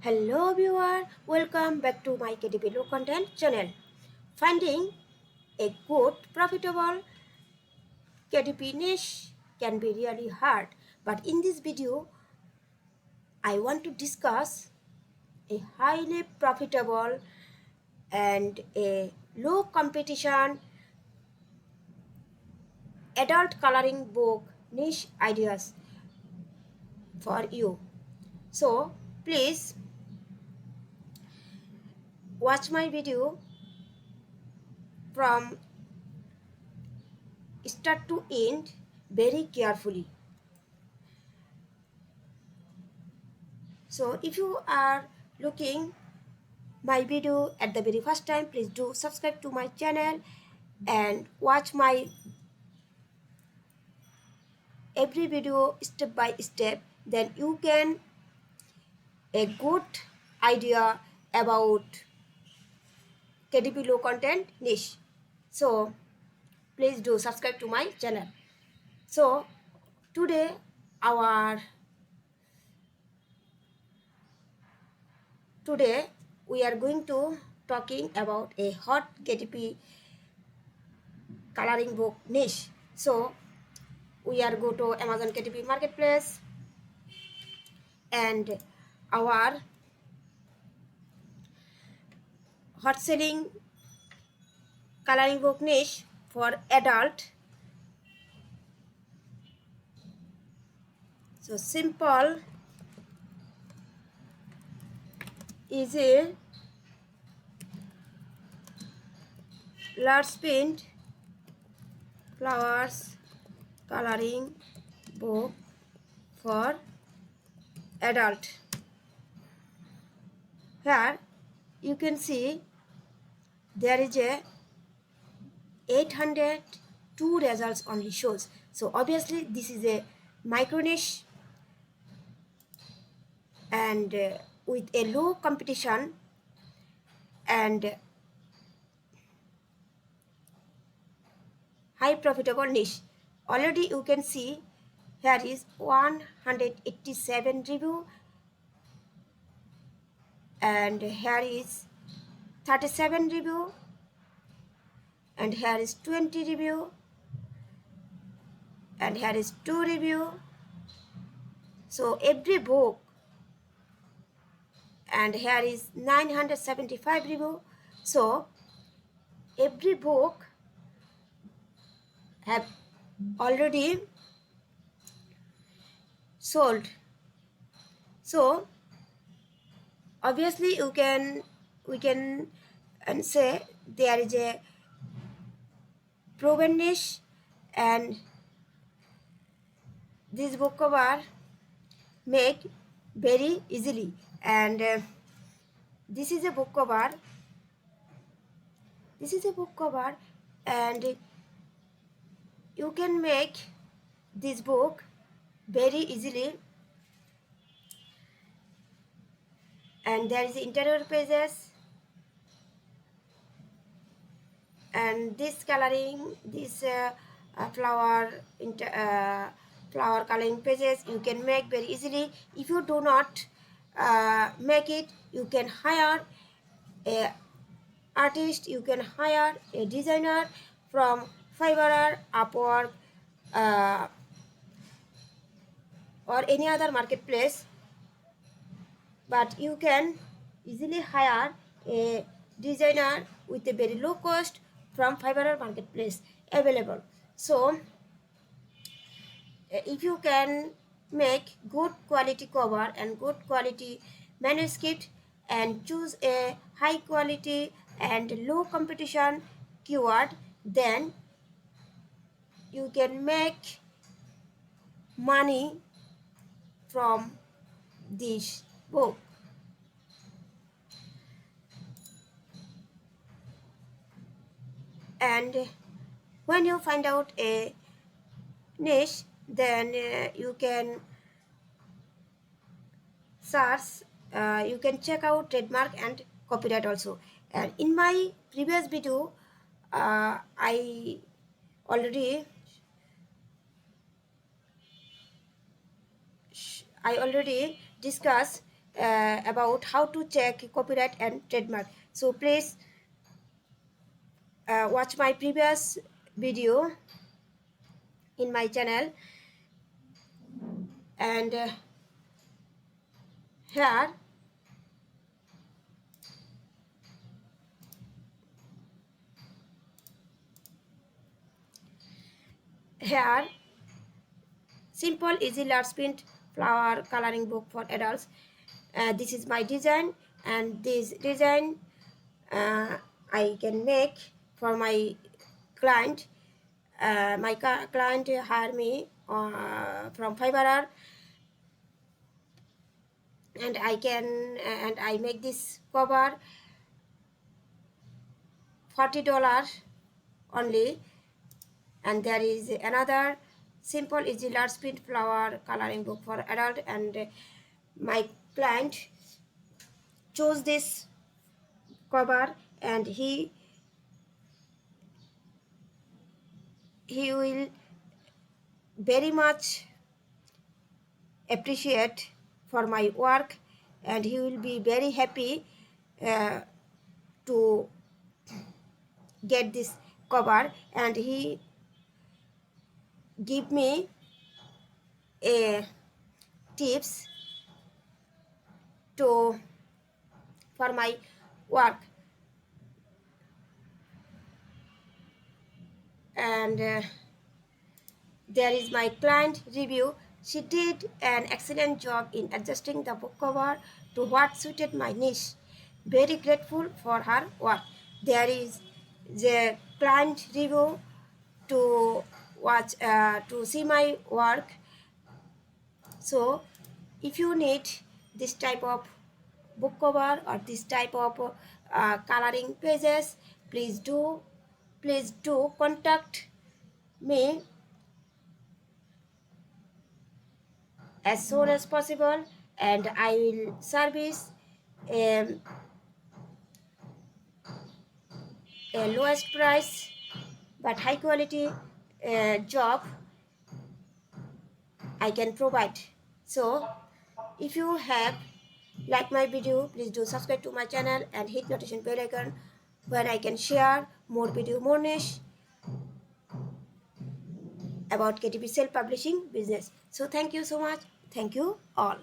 Hello viewer, welcome back to my KDP Low Content channel. Finding a good profitable KDP niche can be really hard, but in this video I want to discuss a highly profitable and a low competition adult coloring book niche ideas for you. So please watch my video from start to end very carefully. So if you are looking my video at the very first time, please do subscribe to my channel and watch my every video step by step. Then you can a good idea about KDP low content niche. So please do subscribe to my channel. So today our today we are going to talking about a hot KDP coloring book niche. So we are go to Amazon KDP marketplace and our hot selling coloring book niche for adult. So simple, easy, large print flowers coloring book for adult. Here you can see there is a 802 results only shows. So obviously this is a micro niche and with a low competition and high profitable niche. Already you can see here is 187 review and here is 37 review and here is 20 review and here is 2 review. So every book and here is 975 review. So every book have already sold. So obviously we can and say there is a proven niche and this book cover make very easily and this is a book cover and you can make this book very easily and there is interior pages and this coloring this flower coloring pages you can make very easily. If you do not make it, you can hire a artist, you can hire a designer from Fiverr, Upwork or any other marketplace, but you can easily hire a designer with a very low cost from Fiverr marketplace available. So if you can make good quality cover and good quality manuscript and choose a high quality and low competition keyword, then you can make money from this book. And when you find out a niche, then you can search, you can check out trademark and copyright also. And in my previous video I already discussed about how to check copyright and trademark. So please watch my previous video in my channel. And here here simple easy large print flower coloring book for adults. This is my design, and this design I can make for my client. My client hire me from Fiverr, and I make this cover $40 only. And there is another simple easy large print flower coloring book for adult, and my client chose this cover, and he will very much appreciate for my work, and he will be very happy uh, to get this cover, and he give me a tips to for my work. And there is my client review. She did an excellent job in adjusting the book cover to what suited my niche. Very grateful for her work. There is the client review to watch to see my work. So if you need this type of book cover or this type of coloring pages, please do contact me as soon as possible, and I will service um, a lowest price but high quality job I can provide. So if you have liked my video, please do subscribe to my channel and hit notification bell icon when I can share more video, more niche about KTP self-publishing business. So thank you so much. Thank you all.